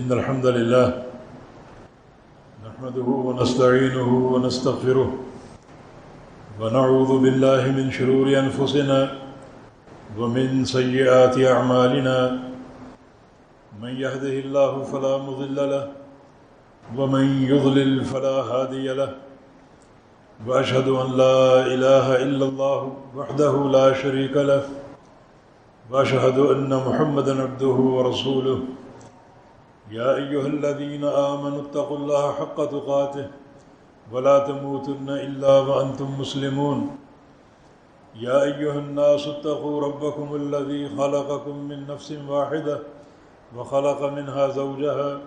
إن الحمد لله نحمده ونستعينه ونستغفره ونعوذ بالله من شرور أنفسنا ومن سيئات أعمالنا من يهده الله فلا مضل له ومن يضلل فلا هادي له وأشهد أن لا إله إلا الله وحده لا شريك له وأشهد أن محمدًا عبده ورسوله يا أيها الذين آمنوا اتقوا الله حق تقاته ولا تموتن إلا وأنتم مسلمون يا أيها الناس اتقوا ربكم الذي خلقكم من نفس واحدة وخلق منها زوجها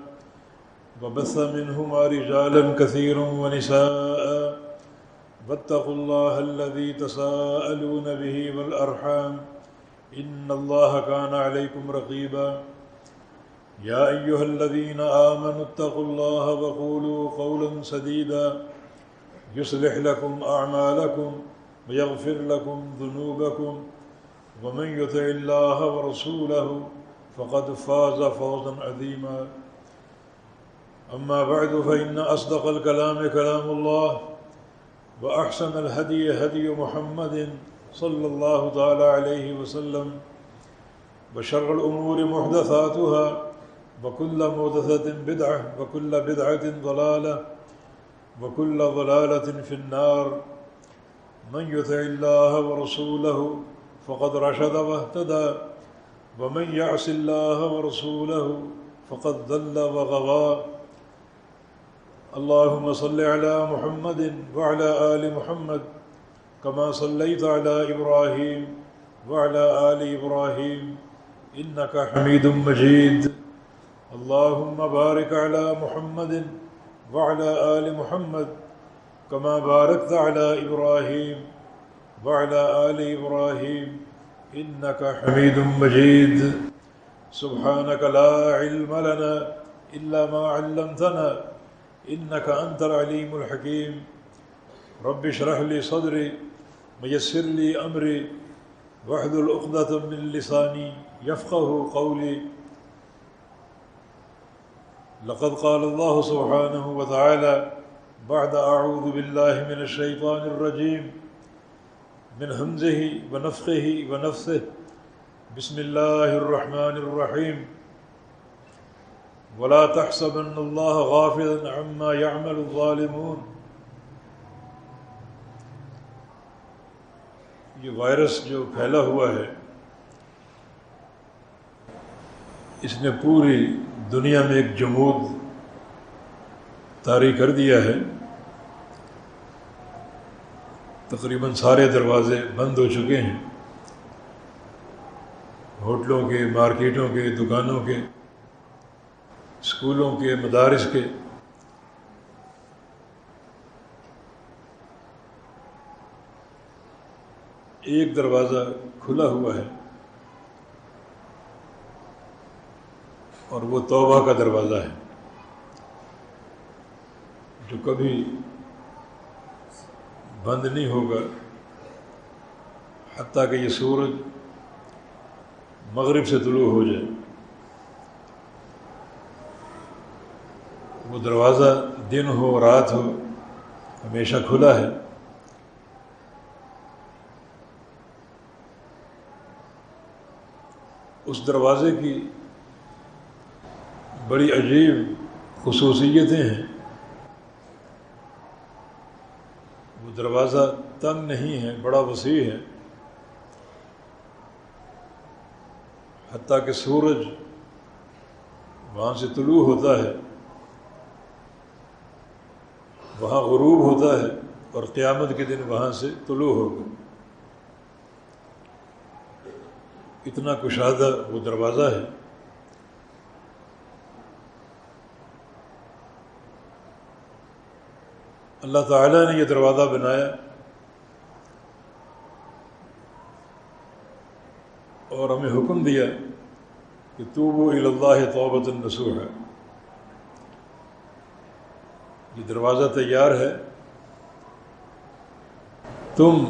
وبث منهما رجالا كثيرا ونساء واتقوا الله الذي تساءلون به والأرحام إن الله كان عليكم رقيبا يا أيها الذين آمنوا اتقوا الله وقولوا قولا سديدا يصلح لكم أعمالكم ويغفر لكم ذنوبكم ومن يطع الله ورسوله فقد فاز فوزا عظيما أما بعد فإن أصدق الكلام كلام الله وأحسن الهدي هدي محمد صلى الله تعالى عليه وسلم وشر الأمور محدثاتها وكل محدثة بدعة وكل بدعة ضلالة وكل ضلالة في النار من يطع الله ورسوله فقد رشد واهتدى ومن يعص الله ورسوله فقد ضل وغوى اللهم صل على محمد وعلى آل محمد كما صليت على إبراهيم وعلى آل إبراهيم إنك حميد مجيد اللهم بارك على محمد وعلى آل محمد كما باركت على إبراهيم وعلى آل إبراهيم إنك حميد مجيد سبحانك لا علم لنا إلا ما علمتنا إنك أنت العليم الحكيم رب اشرح لي صدري ويسر لي أمري واحلل عقدة من لساني يفقه قولي لقد قال الله سبحانه وتعالى بعد أعوذ بالله من الشيطان الرجيم من همزه ونفخه ونفثه بسم الله الرحمن الرحيم ولا تحسبن الله غافلا عما يعمل الظالمون یہ وائرس جو پھیلا ہوا ہے اس نے پوری دنیا میں ایک جمود طاری کر دیا ہے. تقریباً سارے دروازے بند ہو چکے ہیں، ہوٹلوں کے، مارکیٹوں کے، دکانوں کے، اسکولوں کے، مدارس کے. ایک دروازہ کھلا ہوا ہے اور وہ توبہ کا دروازہ ہے جو کبھی بند نہیں ہوگا حتیٰ کہ یہ سورج مغرب سے طلوع ہو جائے. وہ دروازہ دن ہو رات ہو ہمیشہ کھلا ہے. اس دروازے کی بڑی عجیب خصوصیتیں ہیں. وہ دروازہ تنگ نہیں ہے، بڑا وسیع ہے، حتیٰ کہ سورج وہاں سے طلوع ہوتا ہے، وہاں غروب ہوتا ہے اور قیامت کے دن وہاں سے طلوع ہوگا. اتنا کشادہ وہ دروازہ ہے. اللہ تعالیٰ نے یہ دروازہ بنایا اور ہمیں حکم دیا کہ توبوا الی اللہ توبۃ نصوحا. یہ دروازہ تیار ہے، تم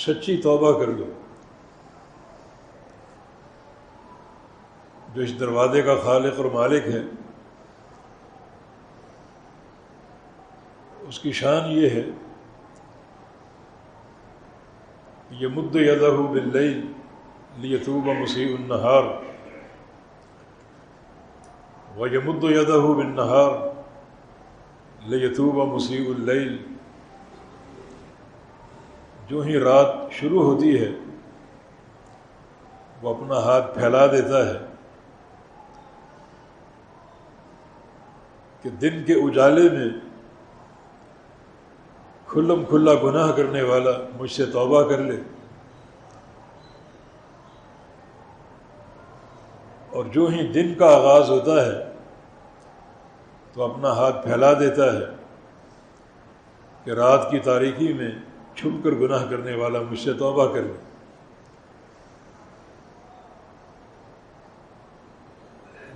سچی توبہ کر لو. جو اس دروازے کا خالق اور مالک ہے، اس کی شان یہ ہے کہ یمد یدہ باللیل لیتوب مسیء النہار ویمد یدہ بالنہار لیتوب مسیء اللیل۔ جو ہی رات شروع ہوتی ہے وہ اپنا ہاتھ پھیلا دیتا ہے کہ دن کے اجالے میں کھلم کھلا گناہ کرنے والا مجھ سے توبہ کر لے، اور جو ہی دن کا آغاز ہوتا ہے تو اپنا ہاتھ پھیلا دیتا ہے کہ رات کی تاریکی میں چھپ کر گناہ کرنے والا مجھ سے توبہ کر لے۔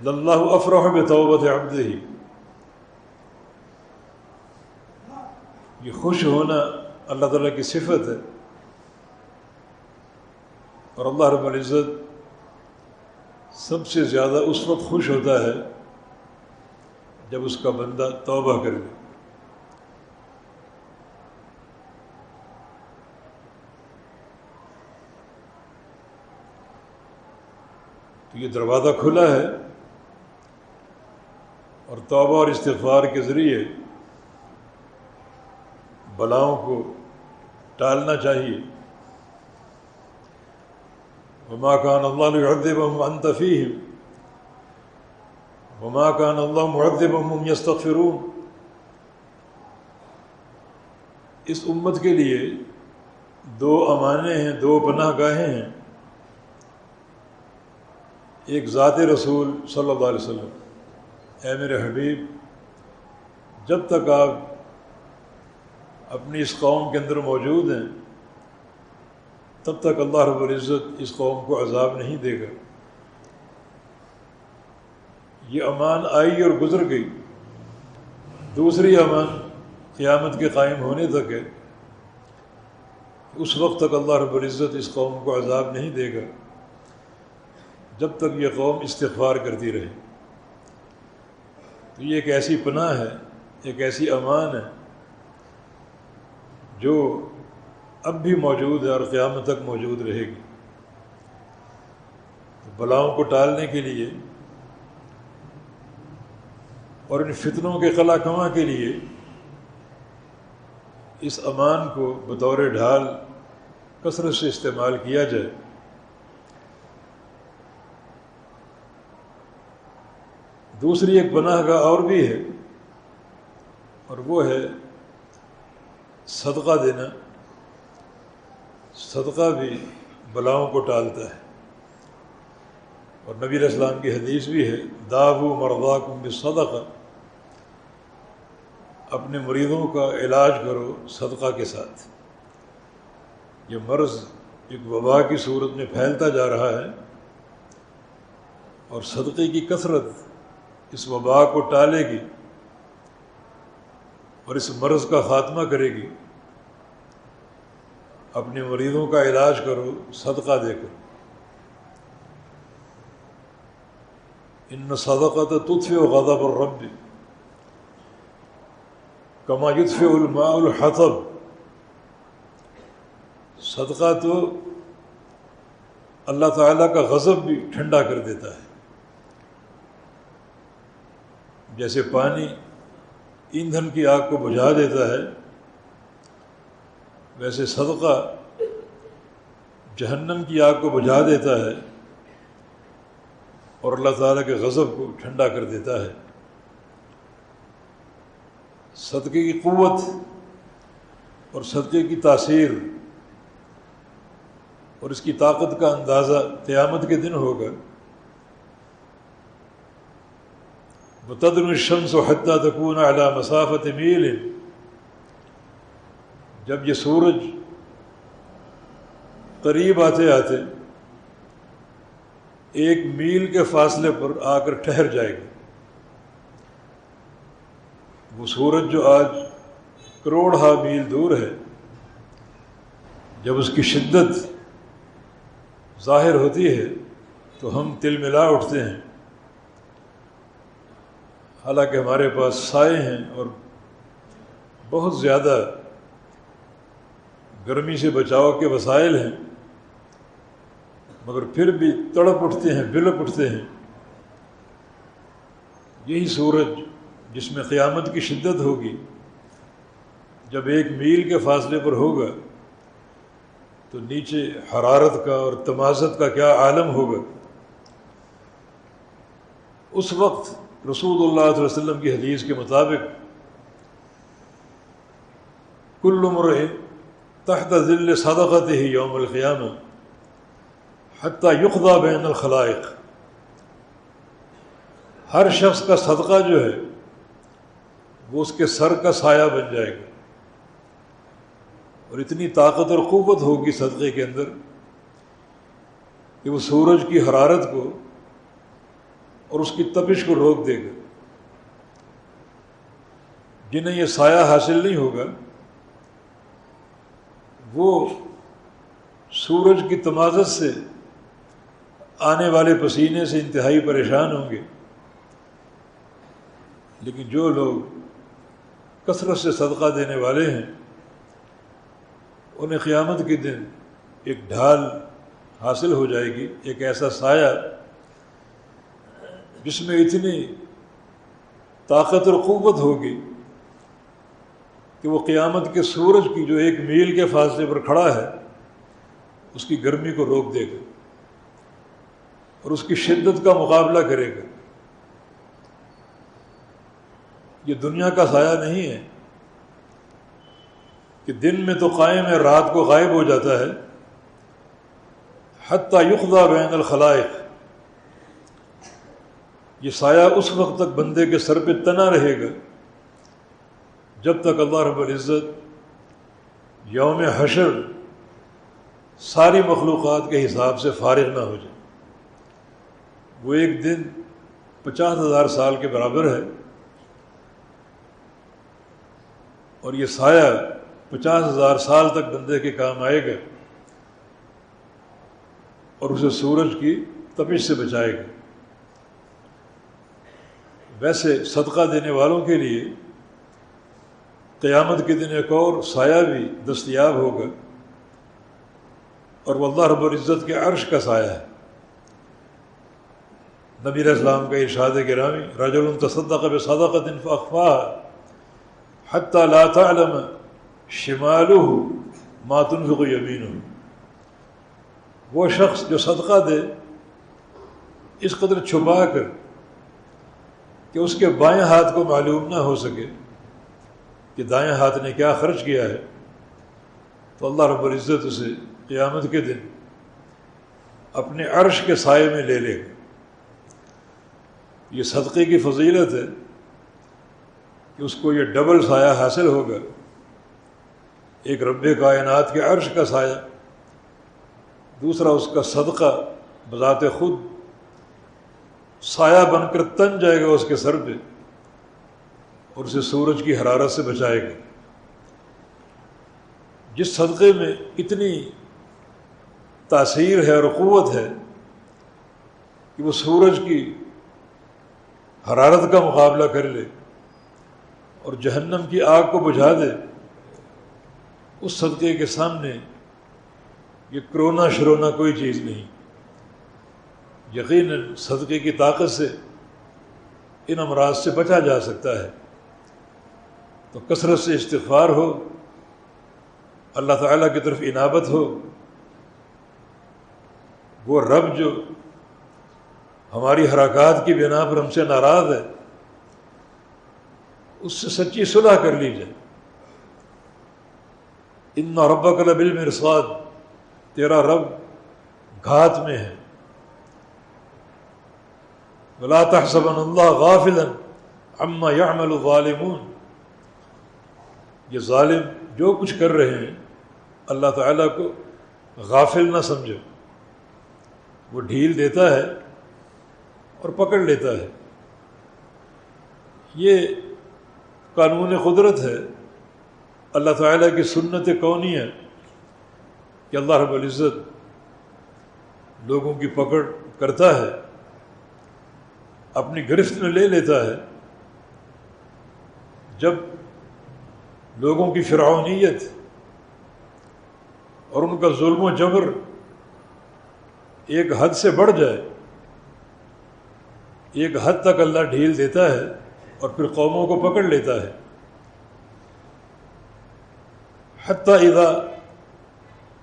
للہ افرح بتوبۃ عبدہ، یہ خوش ہونا اللہ تعالیٰ کی صفت ہے، اور اللہ رب العزت سب سے زیادہ اس وقت خوش ہوتا ہے جب اس کا بندہ توبہ کر لے۔ تو یہ دروازہ کھلا ہے، اور توبہ اور استغفار کے ذریعے بلاؤں کو ٹالنا چاہیے۔ وما كان الله ليعذبهم وأنت فيهم وما كان الله معذبهم وهم يستغفرون۔ اس امت کے لیے دو امانے ہیں، دو پناہ گاہیں ہیں، ایک ذات رسول صلی اللہ علیہ وسلم، اے میرے حبیب جب تک آپ اپنی اس قوم کے اندر موجود ہیں تب تک اللہ رب العزت اس قوم کو عذاب نہیں دے گا۔ یہ امان آئی اور گزر گئی۔ دوسری امان قیامت کے قائم ہونے تک ہے، اس وقت تک اللہ رب العزت اس قوم کو عذاب نہیں دے گا جب تک یہ قوم استغفار کرتی رہے۔ تو یہ ایک ایسی پناہ ہے، ایک ایسی امان ہے جو اب بھی موجود ہے اور قیامت تک موجود رہے گی۔ تو بلاؤں کو ٹالنے کے لیے اور ان فتنوں کے قلع کماں کے لیے اس امان کو بطور ڈھال کثرت سے استعمال کیا جائے۔ دوسری ایک پناہ گاہ اور بھی ہے، اور وہ ہے صدقہ دینا۔ صدقہ بھی بلاؤں کو ٹالتا ہے، اور نبی علیہ السلام کی حدیث بھی ہے داووا مرضاکم بالصدقہ، اپنے مریضوں کا علاج کرو صدقہ کے ساتھ۔ یہ مرض ایک وبا کی صورت میں پھیلتا جا رہا ہے، اور صدقے کی کثرت اس وبا کو ٹالے گی اور اس مرض کا خاتمہ کرے گی۔ اپنے مریضوں کا علاج کرو صدقہ دے کر۔ ان صدقۃ تطفئ غضب الرب کما یطفئ الماء الحطب۔ صدقہ تو اللہ تعالیٰ کا غضب بھی ٹھنڈا کر دیتا ہے، جیسے پانی ایندھن کی آگ کو بجھا دیتا ہے، ویسے صدقہ جہنم کی آگ کو بجھا دیتا ہے اور اللہ تعالیٰ کے غضب کو ٹھنڈا کر دیتا ہے۔ صدقے کی قوت اور صدقے کی تاثیر اور اس کی طاقت کا اندازہ قیامت کے دن ہوگا۔ وتدنو الشمس حتى تكون على مسافة میل، جب یہ سورج قریب آتے آتے ایک میل کے فاصلے پر آ کر ٹھہر جائے گا۔ وہ سورج جو آج کروڑہا میل دور ہے، جب اس کی شدت ظاہر ہوتی ہے تو ہم تل ملا اٹھتے ہیں حالانکہ ہمارے پاس سائے ہیں اور بہت زیادہ گرمی سے بچاؤ کے وسائل ہیں، مگر پھر بھی تڑپ اٹھتے ہیں، بلک اٹھتے ہیں۔ یہی سورج جس میں قیامت کی شدت ہوگی، جب 1 میل کے فاصلے پر ہوگا تو نیچے حرارت کا اور تمازت کا کیا عالم ہوگا۔ اس وقت رسول اللہ صلی اللہ علیہ وسلم کی حدیث کے مطابق کل امرئ تحت ظل صدقتہ یوم القیامہ حتی یقضی بین الخلائق، ہر شخص کا صدقہ جو ہے وہ اس کے سر کا سایہ بن جائے گا، اور اتنی طاقت اور قوت ہوگی صدقے کے اندر کہ وہ سورج کی حرارت کو اور اس کی تپش کو روک دے گا۔ جنہیں یہ سایہ حاصل نہیں ہوگا وہ سورج کی تمازت سے آنے والے پسینے سے انتہائی پریشان ہوں گے، لیکن جو لوگ کثرت سے صدقہ دینے والے ہیں انہیں قیامت کے دن ایک ڈھال حاصل ہو جائے گی، ایک ایسا سایہ جس میں اتنی طاقت اور قوت ہوگی کہ وہ قیامت کے سورج کی جو 1 میل کے فاصلے پر کھڑا ہے اس کی گرمی کو روک دے گا اور اس کی شدت کا مقابلہ کرے گا۔ یہ دنیا کا سایہ نہیں ہے کہ دن میں تو قائم ہے، رات کو غائب ہو جاتا ہے۔ حتی یقضی بین الخلائق، یہ سایہ اس وقت تک بندے کے سر پہ تنا رہے گا جب تک اللہ رب العزت یوم حشر ساری مخلوقات کے حساب سے فارغ نہ ہو جائے۔ وہ ایک دن 50,000 سال کے برابر ہے، اور یہ سایہ 50,000 سال تک بندے کے کام آئے گا اور اسے سورج کی تپش سے بچائے گا۔ ویسے صدقہ دینے والوں کے لیے قیامت کے دن ایک اور سایہ بھی دستیاب ہوگا، اور وہ اللہ رب العزت کے عرش کا سایہ ہے۔ نبی علیہ السلام کا ارشاد گرامی، رجل تصدق بصدقۃ فاخفاها حتی لا تعلم شمالہ ما تنفق یمینہ، وہ شخص جو صدقہ دے اس قدر چھپا کر کہ اس کے بائیں ہاتھ کو معلوم نہ ہو سکے کہ دائیں ہاتھ نے کیا خرچ کیا ہے، تو اللہ رب العزت اسے قیامت کے دن اپنے عرش کے سائے میں لے لے گا۔ یہ صدقے کی فضیلت ہے کہ اس کو یہ ڈبل سایہ حاصل ہوگا، ایک رب کائنات کے عرش کا سایہ، دوسرا اس کا صدقہ بذات خود سایہ بن کر تن جائے گا اس کے سر پہ اور اسے سورج کی حرارت سے بچائے گا۔ جس صدقے میں اتنی تاثیر ہے اور قوت ہے کہ وہ سورج کی حرارت کا مقابلہ کر لے اور جہنم کی آگ کو بجھا دے، اس صدقے کے سامنے یہ کرونا شرونا کوئی چیز نہیں۔ یقیناً صدقے کی طاقت سے ان امراض سے بچا جا سکتا ہے۔ تو کثرت سے استغفار ہو، اللہ تعالیٰ کی طرف انابت ہو۔ وہ رب جو ہماری حرکات کی بنا پر ہم سے ناراض ہے، اس سے سچی صلح کر لی جائے۔ ان ربک لبالمرصاد، تیرا رب گھات میں ہے۔ ولا تحسبن اللہ غافلا عما يعمل الظالمون، یہ ظالم جو کچھ کر رہے ہیں اللہ تعالیٰ کو غافل نہ سمجھو، وہ ڈھیل دیتا ہے اور پکڑ لیتا ہے۔ یہ قانون قدرت ہے، اللہ تعالیٰ کی سنت کونی ہے کہ اللہ رب العزت لوگوں کی پکڑ کرتا ہے، اپنی گرفت میں لے لیتا ہے جب لوگوں کی فرعونیت اور ان کا ظلم و جبر ایک حد سے بڑھ جائے، ایک حد تک اللہ ڈھیل دیتا ہے اور پھر قوموں کو پکڑ لیتا ہے۔ حتی اذا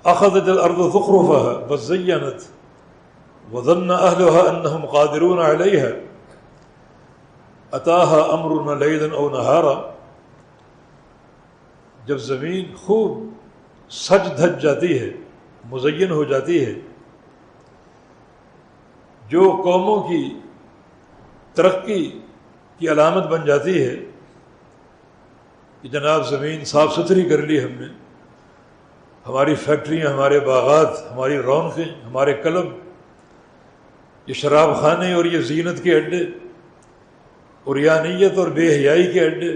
اخذت الارض زخرفها وزینت وظن اهلها انهم قادرون علیها اتاها امرنا لیلا او نہارا، جب زمین خوب سج دھج جاتی ہے، مزین ہو جاتی ہے، جو قوموں کی ترقی کی علامت بن جاتی ہے کہ جناب زمین صاف ستھری کر لی ہم نے، ہماری فیکٹریاں، ہمارے باغات، ہماری رونقیں، ہمارے کلب، یہ شراب خانے اور یہ زینت کے اڈے، عریانیت اور بے حیائی کے اڈے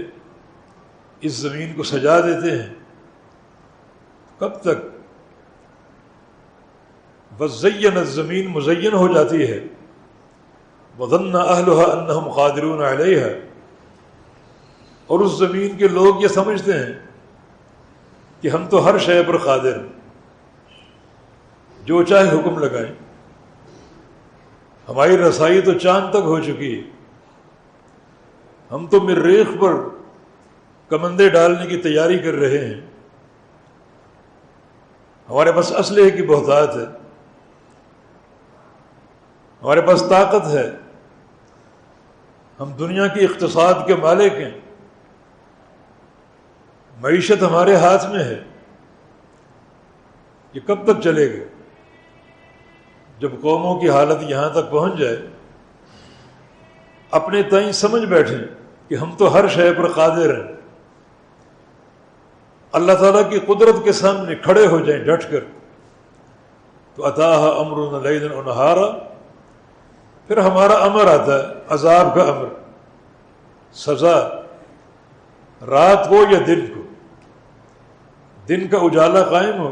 اس زمین کو سجا دیتے ہیں۔ کب تک؟ وزینت، زمین مزین ہو جاتی ہے، وظن اہلها انہم قادرون علیہا، اور اس زمین کے لوگ یہ سمجھتے ہیں کہ ہم تو ہر شے پر قادر ہیں، جو چاہے حکم لگائیں، ہماری رسائی تو چاند تک ہو چکی ہے، ہم تو مریخ پر کمندے ڈالنے کی تیاری کر رہے ہیں، ہمارے پاس اسلحے کی بہتات ہے، ہمارے پاس طاقت ہے، ہم دنیا کی اقتصاد کے مالک ہیں، معیشت ہمارے ہاتھ میں ہے۔ یہ کب تک چلے گا؟ جب قوموں کی حالت یہاں تک پہنچ جائے، اپنے تئیں سمجھ بیٹھیں کہ ہم تو ہر شے پر قادر ہیں، اللہ تعالیٰ کی قدرت کے سامنے کھڑے ہو جائیں ڈٹ کر، تو اتاہا امرنا لیلا و نہارا، پھر ہمارا امر آتا ہے، عذاب کا امر، سزا، رات کو یا دن کو، دن کا اجالا قائم ہو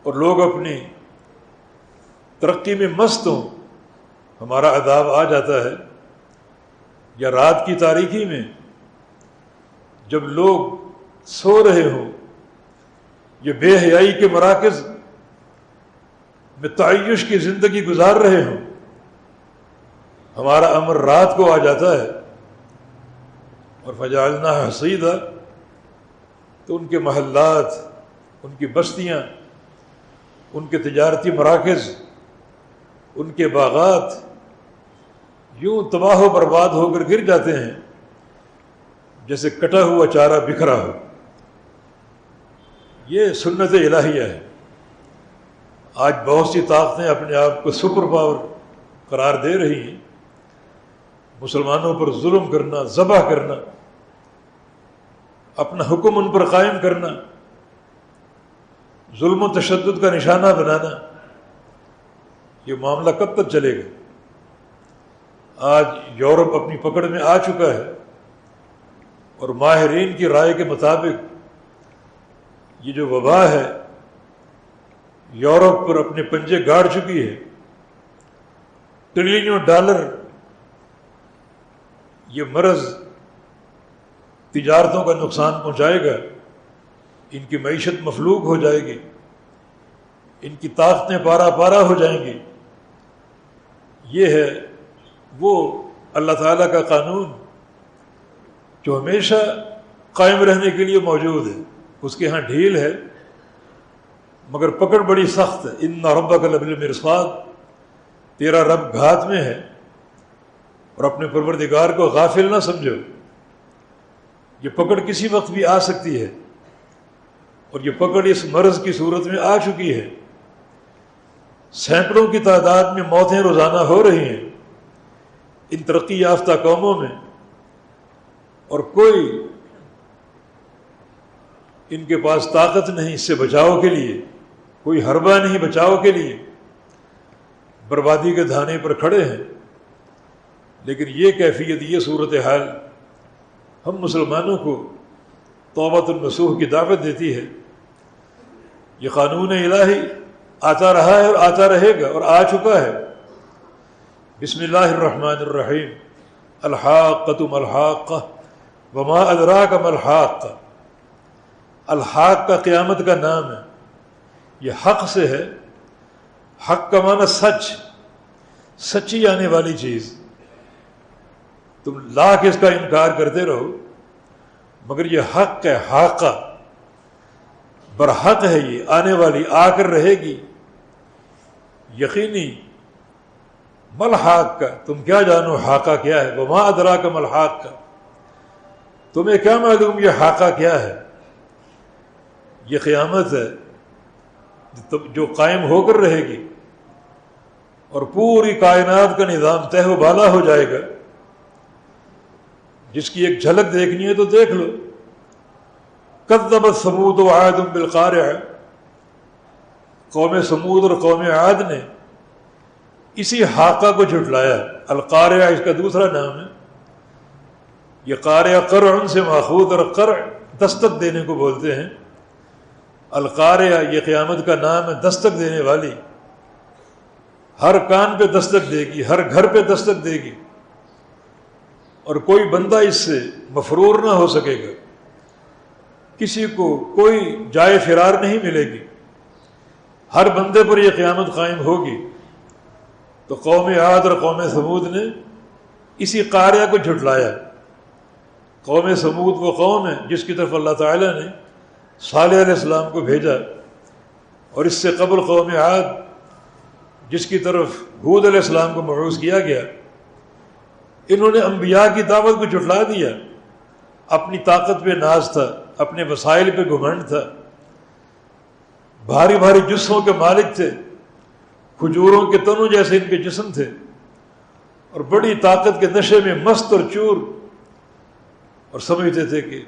اور لوگ اپنی ترقی میں مست ہوں، ہمارا عذاب آ جاتا ہے، یا رات کی تاریکی میں جب لوگ سو رہے ہوں، یہ بے حیائی کے مراکز میں تعیش کی زندگی گزار رہے ہوں، ہمارا امر رات کو آ جاتا ہے، اور فجعلناها حصیدا، تو ان کے محلات، ان کی بستیاں، ان کے تجارتی مراکز، ان کے باغات یوں تباہ و برباد ہو کر گر جاتے ہیں جیسے کٹا ہوا چارہ بکھرا ہو۔ یہ سنت الہیہ ہے۔ آج بہت سی طاقتیں اپنے آپ کو سپر پاور قرار دے رہی ہیں، مسلمانوں پر ظلم کرنا، ذبح کرنا، اپنا حکم ان پر قائم کرنا، ظلم و تشدد کا نشانہ بنانا۔ یہ معاملہ کب تک چلے گا؟ آج یورپ اپنی پکڑ میں آ چکا ہے، اور ماہرین کی رائے کے مطابق یہ جو وبا ہے یورپ پر اپنے پنجے گاڑ چکی ہے، ٹریلینوں ڈالر یہ مرض تجارتوں کا نقصان پہنچائے گا، ان کی معیشت مفلوج ہو جائے گی، ان کی طاقتیں پارا پارا ہو جائیں گی۔ یہ ہے وہ اللہ تعالیٰ کا قانون جو ہمیشہ قائم رہنے کے لیے موجود ہے، اس کے ہاں ڈھیل ہے مگر پکڑ بڑی سخت ہے۔ ان ربک لبالمرصاد، تیرا رب گھات میں ہے، اور اپنے پروردگار کو غافل نہ سمجھو، یہ پکڑ کسی وقت بھی آ سکتی ہے، اور یہ پکڑ اس مرض کی صورت میں آ چکی ہے۔ سینکڑوں کی تعداد میں موتیں روزانہ ہو رہی ہیں ان ترقی یافتہ قوموں میں، اور کوئی ان کے پاس طاقت نہیں اس سے بچاؤ کے لیے، کوئی حربہ نہیں بچاؤ کے لیے، بربادی کے دھانے پر کھڑے ہیں۔ لیکن یہ کیفیت، یہ صورتحال ہم مسلمانوں کو توبۃ النصوح کی دعوت دیتی ہے۔ یہ قانون الہی آتا رہا ہے اور آتا رہے گا اور آ چکا ہے۔ بسم اللہ الرحمن الرحیم، الحاقۃ ما الحاقہ وما ادراک ما الحاقہ، الحاق کا قیامت کا نام ہے، یہ حق سے ہے، حق کا معنی سچ، سچی آنے والی چیز، تم لاکھ اس کا انکار کرتے رہو مگر یہ حق ہے، حاقہ برحق ہے، یہ آنے والی، آ کر رہے گی، یقینی۔ مل حاق کا، تم کیا جانو حاقہ کیا ہے؟ وما ادراک مل حاق کا، تمہیں کیا معلوم یہ حاقہ کیا ہے؟ یہ قیامت ہے جو قائم ہو کر رہے گی اور پوری کائنات کا نظام تہ و بالا ہو جائے گا، جس کی ایک جھلک دیکھنی ہے تو دیکھ لو۔ کذبت ثمود وعاد بالقارعہ، قوم ثمود اور قوم عاد نے اسی حاقہ کو جھٹلایا۔ القارعہ اس کا دوسرا نام ہے، یہ قارعہ قرع سے ماخوذ، اور قرع دستک دینے کو بولتے ہیں۔ القارعہ یہ قیامت کا نام ہے، دستک دینے والی، ہر کان پہ دستک دے گی، ہر گھر پہ دستک دے گی، اور کوئی بندہ اس سے مفرور نہ ہو سکے گا، کسی کو کوئی جائے فرار نہیں ملے گی، ہر بندے پر یہ قیامت قائم ہوگی۔ تو قوم عاد اور قوم ثمود نے اسی قاریہ کو جھٹلایا۔ قوم ثمود وہ قوم ہے جس کی طرف اللہ تعالیٰ نے صالح علیہ السلام کو بھیجا، اور اس سے قبل قوم عاد جس کی طرف ہود علیہ السلام کو مبعوث کیا گیا۔ انہوں نے انبیاء کی دعوت کو جھٹلا دیا، اپنی طاقت پہ ناز تھا، اپنے وسائل پہ گھمنڈ تھا، بھاری بھاری جسموں کے مالک تھے، کھجوروں کے تنوں جیسے ان کے جسم تھے، اور بڑی طاقت کے نشے میں مست اور چور، اور سمجھتے تھے کہ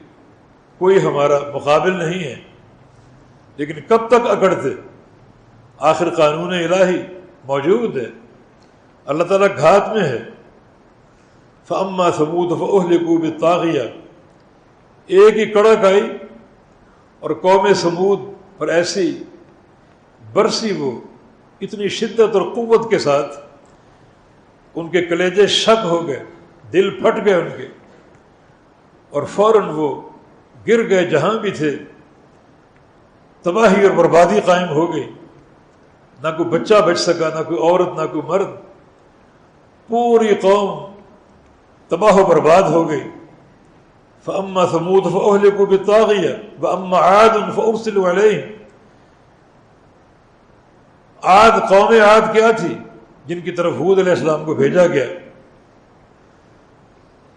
کوئی ہمارا مقابل نہیں ہے۔ لیکن کب تک اکڑتے؟ آخر قانون الہی موجود ہے، اللہ تعالیٰ گھات میں ہے۔ فَأَمَّا ثَمُودُ فَأُهْلِكُوا بِالطَّاغِيَةِ، ایک ہی کڑک آئی اور قوم ثمود پر ایسی برسی وہ اتنی شدت اور قوت کے ساتھ، ان کے کلیجے شک ہو گئے، دل پھٹ گئے ان کے، اور فوراً وہ گر گئے جہاں بھی تھے۔ تباہی اور بربادی قائم ہو گئی، نہ کوئی بچہ بچ سکا، نہ کوئی عورت، نہ کوئی مرد، پوری قوم تباہ و برباد ہو گئی۔ فَأَمَّا ثَمُودُ فَأُهْلِكُوا بِالطَّاغِيَةِ وَأَمَّا عَادٌ فَأُرْسِلُوا عَلَيْهِمْ، عاد، قوم عاد کیا تھی؟ جن کی طرف ہود علیہ السلام کو بھیجا گیا،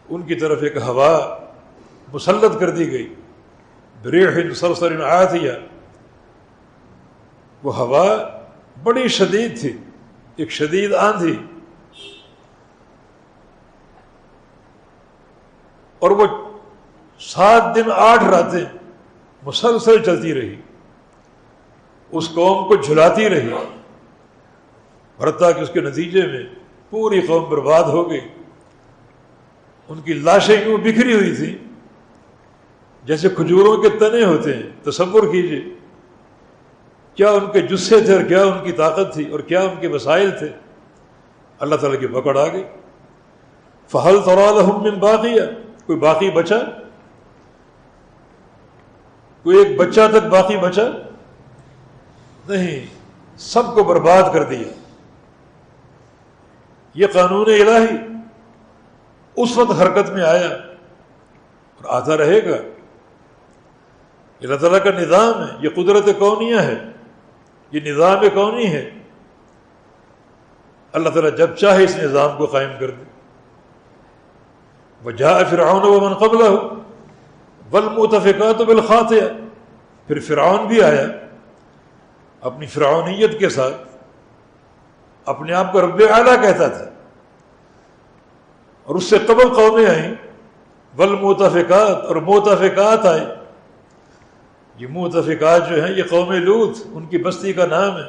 ان کی طرف ایک ہوا مسلط کر دی گئی، بِرِيحٍ صَرْصَرٍ عَاتِيَةٍ، وہ ہوا بڑی شدید تھی، ایک شدید آندھی، اور وہ 7 دن 8 راتیں مسلسل چلتی رہی، اس قوم کو جھلاتی رہی، حتیٰ کہ اس کے نتیجے میں پوری قوم برباد ہو گئی۔ ان کی لاشیں یوں بکھری ہوئی تھیں جیسے کھجوروں کے تنے ہوتے ہیں۔ تصور کیجئے کیا ان کے جثے تھے، اور کیا ان کی طاقت تھی، اور کیا ان کے وسائل تھے۔ اللہ تعالیٰ کی پکڑ آ گئی۔ فَهَلْ تَرَىٰ لَهُم مِّن بَاقِيَةٍ، کوئی باقی بچا؟ کوئی ایک بچہ تک باقی بچا؟ نہیں، سب کو برباد کر دیا۔ یہ قانون الہی اس وقت حرکت میں آیا اور آتا رہے گا۔ اللہ تعالیٰ کا نظام ہے، یہ قدرت کونیہ ہے، یہ نظام کونی ہے۔ اللہ تعالیٰ جب چاہے اس نظام کو قائم کر دے۔ وَجَاءَ فِرْعَوْنُ وَمَنْ قَبْلَهُ وَالْمُؤْتَفِقَاتُ بِالْخَاطِئَةِ، پھر فرعون بھی آیا اپنی فرعونیت کے ساتھ، اپنے آپ کو رب اعلیٰ کہتا تھا، اور اس سے قبل قومیں آئیں، والمؤتفقات، اور مؤتفقات آئے۔ یہ مؤتفقات جو ہیں یہ قوم لوط، ان کی بستی کا نام ہے،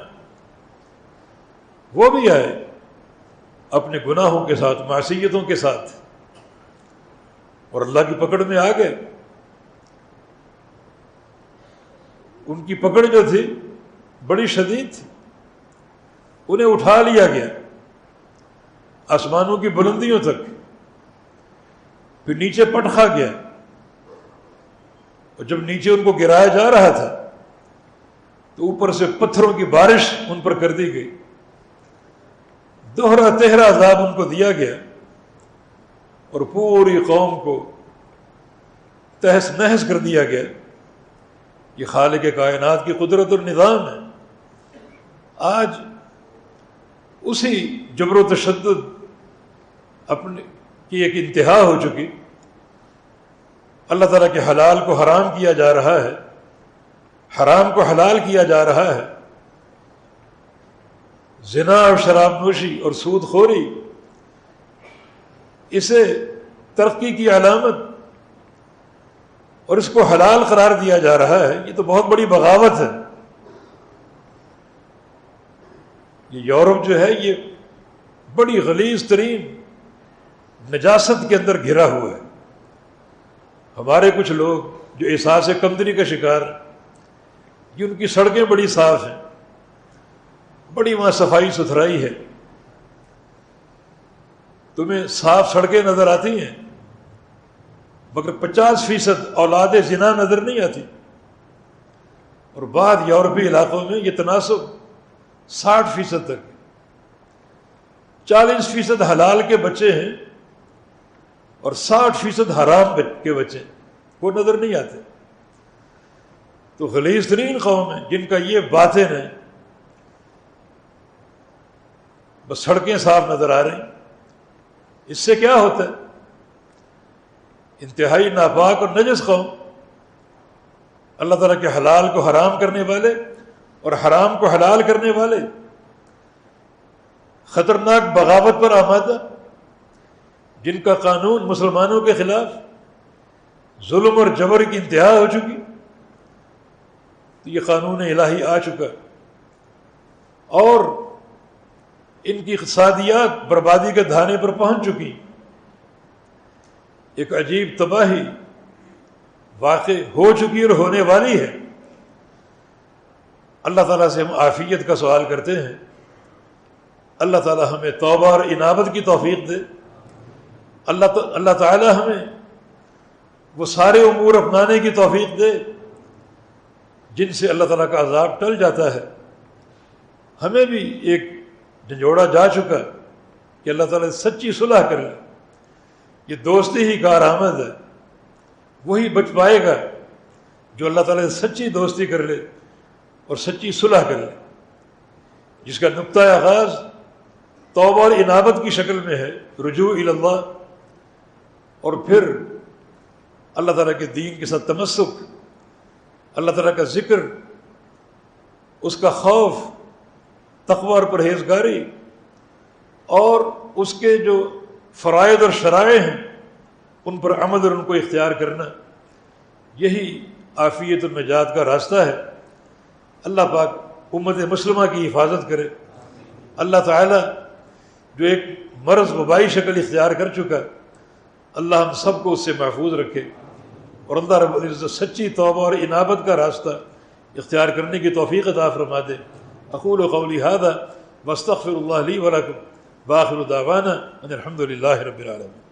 وہ بھی آئے اپنے گناہوں کے ساتھ، معصیتوں کے ساتھ، اور اللہ کی پکڑ میں آ گئے۔ ان کی پکڑ جو تھی بڑی شدید تھی، انہیں اٹھا لیا گیا آسمانوں کی بلندیوں تک، پھر نیچے پٹخا گیا، اور جب نیچے ان کو گرایا جا رہا تھا تو اوپر سے پتھروں کی بارش ان پر کر دی گئی، دوہرا تہرا عذاب ان کو دیا گیا، اور پوری قوم کو تہس نہس کر دیا گیا۔ یہ خالق کائنات کی قدرت اور نظام ہے۔ آج اسی جبر و تشدد اپنے کی ایک انتہا ہو چکی، اللہ تعالیٰ کے حلال کو حرام کیا جا رہا ہے، حرام کو حلال کیا جا رہا ہے، زنا اور شراب نوشی اور سود خوری اسے ترقی کی علامت اور اس کو حلال قرار دیا جا رہا ہے۔ یہ تو بہت بڑی بغاوت ہے۔ یہ یورپ جو ہے یہ بڑی غلیظ ترین نجاست کے اندر گھرا ہوا ہے۔ ہمارے کچھ لوگ جو احساس کمتری کا شکار ہیں، کہ ان کی سڑکیں بڑی صاف ہیں، بڑی وہاں صفائی ستھرائی ہے، تمہیں صاف سڑکیں نظر آتی ہیں مگر 50% اولاد زنا نظر نہیں آتی۔ اور بعض یورپی علاقوں میں یہ تناسب 60% تک، 40% حلال کے بچے ہیں اور 60% حرام کے بچے ہیں، وہ نظر نہیں آتے۔ تو غلیظ ترین قوم ہے جن کا یہ باطن ہے، بس سڑکیں صاف نظر آ رہی ہیں۔ اس سے کیا ہوتا ہے؟ انتہائی ناپاک اور نجس قوم، اللہ تعالیٰ کے حلال کو حرام کرنے والے اور حرام کو حلال کرنے والے، خطرناک بغاوت پر آمادہ، جن کا قانون مسلمانوں کے خلاف ظلم اور جبر کی انتہا ہو چکی۔ تو یہ قانون الہی آ چکا اور ان کی اقتصادیات بربادی کے دھانے پر پہنچ چکی۔ ایک عجیب تباہی واقع ہو چکی اور ہونے والی ہے۔ اللہ تعالیٰ سے ہم عافیت کا سوال کرتے ہیں، اللہ تعالیٰ ہمیں توبہ اور انابت کی توفیق دے۔ اللہ تعالیٰ ہمیں وہ سارے امور اپنانے کی توفیق دے جن سے اللہ تعالیٰ کا عذاب ٹل جاتا ہے۔ ہمیں بھی ایک جھنجھوڑا جا چکا کہ اللہ تعالیٰ سچی صلح کر لے۔ یہ دوستی ہی کارآمد ہے، وہی بچ پائے گا جو اللہ تعالیٰ سے سچی دوستی کر لے اور سچی صلح کر لے، جس کا نقطہ آغاز توبہ اور انابت کی شکل میں ہے، رجوع الی اللہ، اور پھر اللہ تعالیٰ کے دین کے ساتھ تمسک، اللہ تعالیٰ کا ذکر، اس کا خوف، تقوی اور پرہیزگاری، اور اس کے جو فرائض اور شرائع ہیں ان پر عمل اور ان کو اختیار کرنا۔ یہی عافیت النجات کا راستہ ہے۔ اللہ پاک امت مسلمہ کی حفاظت کرے۔ اللہ تعالیٰ جو ایک مرض وبائی شکل اختیار کر چکا، اللہ ہم سب کو اس سے محفوظ رکھے، اور اللہ رب العزت سچی توبہ اور انابت کا راستہ اختیار کرنے کی توفیق عطا فرما دے۔ اقول قولی ھذا واستغفر اللہ لی ولکم، وآخر دعوانا ان الحمد للہ رب العالمین۔